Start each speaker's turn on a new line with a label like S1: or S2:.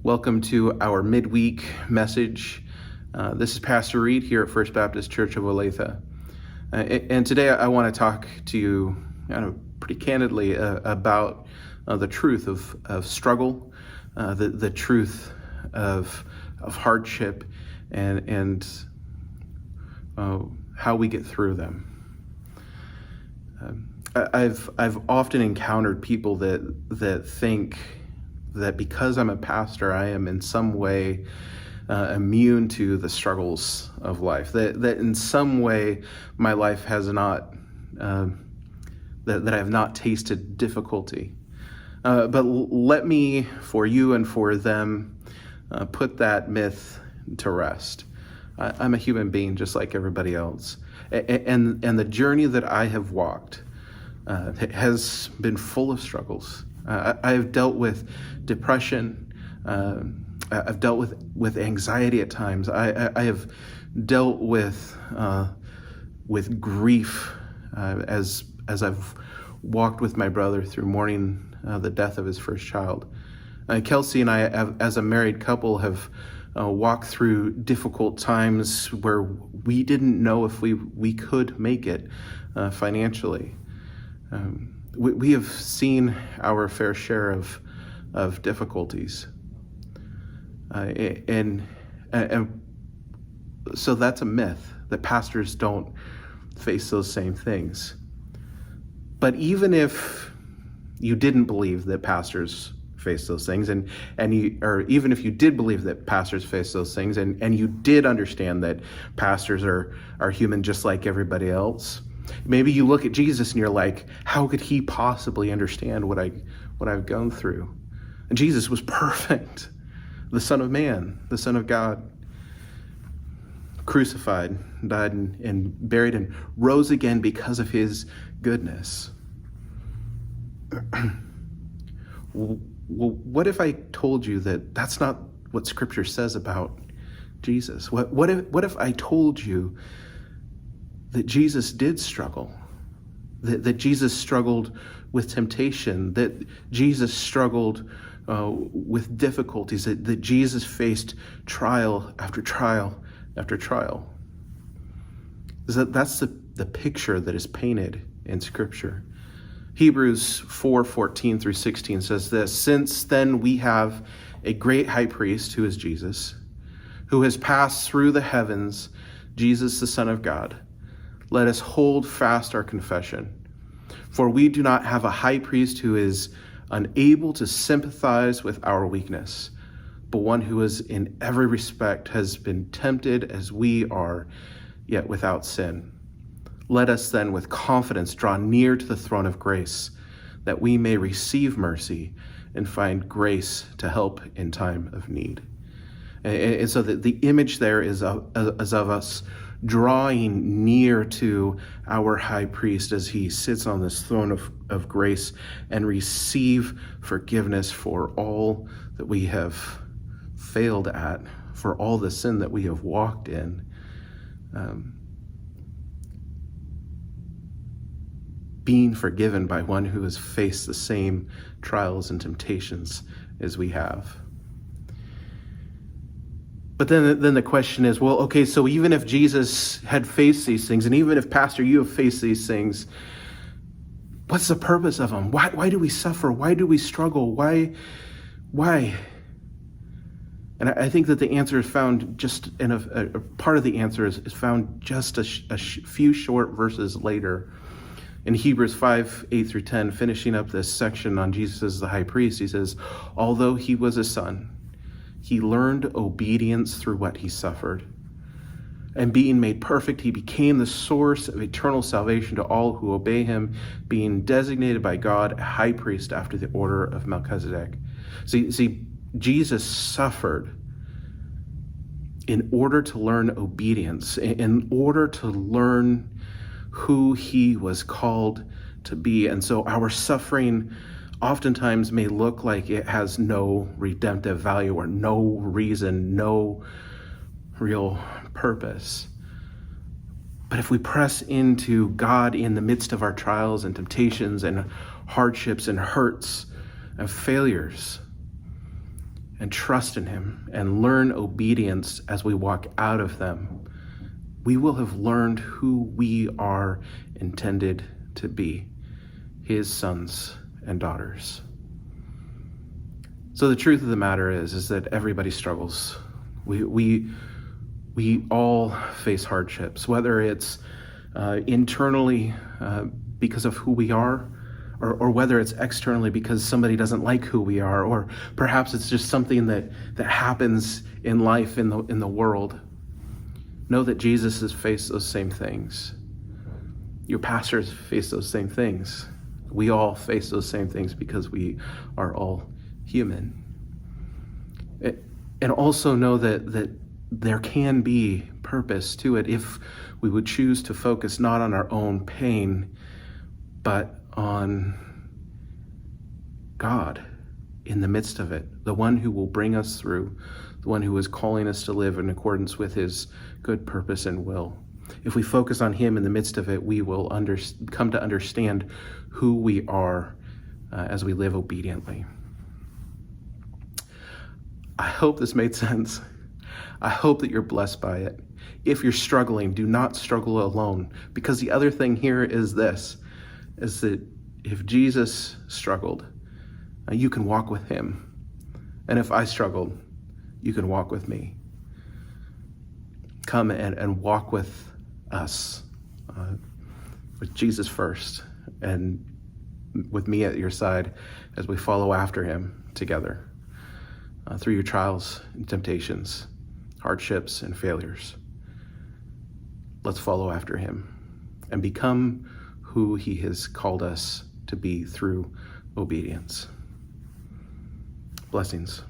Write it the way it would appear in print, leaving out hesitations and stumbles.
S1: Welcome to our midweek message. This is Pastor Reed here at First Baptist Church of Olathe. And today I want to talk to you pretty candidly about the truth of struggle, the truth of hardship, and how we get through them. I've often encountered people that think that because I'm a pastor, I am in some way immune to the struggles of life. That in some way my life has not, that I have not tasted difficulty. But let me, for you and for them, put that myth to rest. I'm a human being just like everybody else. And the journey that I have walked has been full of struggles. I have dealt with depression. I've dealt with anxiety at times. I have dealt with grief as I've walked with my brother through mourning the death of his first child. Kelsey and I, as a married couple, have walked through difficult times where we didn't know if we could make it financially. We have seen our fair share of difficulties, and so that's a myth that pastors don't face those same things. But even if you didn't believe that pastors face those things, or even if you did believe that pastors face those things, and you did understand that pastors are human just like everybody else. Maybe you look at Jesus and you're like, how could he possibly understand what I've gone through? And Jesus was perfect, the Son of Man, the Son of God, crucified, died and buried and rose again because of his goodness. Well, what if I told you that that's not what Scripture says about Jesus? What if I told you that Jesus did struggle, that Jesus struggled with temptation, that Jesus struggled with difficulties, that Jesus faced trial after trial after trial? That's the picture that is painted in Scripture. Hebrews 4:14 through 16 says this: "Since then we have a great high priest who is Jesus, who has passed through the heavens, Jesus the Son of God. Let us hold fast our confession. For we do not have a high priest who is unable to sympathize with our weakness, but one who is in every respect has been tempted as we are, yet without sin. Let us then with confidence draw near to the throne of grace, that we may receive mercy and find grace to help in time of need." And so the image there is of us drawing near to our high priest as he sits on this throne of grace and receive forgiveness for all that we have failed at, for all the sin that we have walked in. Being forgiven by one who has faced the same trials and temptations as we have. But then the question is, well, okay, so even if Jesus had faced these things, and even if, Pastor, you have faced these things, what's the purpose of them? Why do we suffer? Why do we struggle? Why? And I think that the answer is found just in a part of the answer is found just a few short verses later. In Hebrews 5:8 through 10, finishing up this section on Jesus as the high priest, he says, "Although he was a son, he learned obedience through what he suffered. And being made perfect, he became the source of eternal salvation to all who obey him, being designated by God a high priest after the order of Melchizedek." See, Jesus suffered in order to learn obedience, in order to learn who he was called to be. And so our suffering oftentimes may look like it has no redemptive value or no reason, no real purpose. But if we press into God in the midst of our trials and temptations and hardships and hurts and failures, and trust in him and learn obedience as we walk out of them, we will have learned who we are intended to be, his sons and daughters. So the truth of the matter is that everybody struggles. We all face hardships, whether it's internally because of who we are, or whether it's externally because somebody doesn't like who we are, or perhaps it's just something that happens in life, in the world. Know that Jesus has faced those same things. Your pastors face those same things. We all face those same things because we are all human. And also know that there can be purpose to it if we would choose to focus not on our own pain, but on God in the midst of it, the one who will bring us through, the one who is calling us to live in accordance with his good purpose and will. If we focus on him in the midst of it, we will come to understand who we are as we live obediently. I hope this made sense. I hope that you're blessed by it. If you're struggling, do not struggle alone, because the other thing here is this, is that if Jesus struggled, you can walk with him. And if I struggled, you can walk with me. Come and walk with us, with Jesus first, and with me at your side as we follow after him together through your trials and temptations, hardships and failures. Let's follow after him and become who he has called us to be through obedience. Blessings.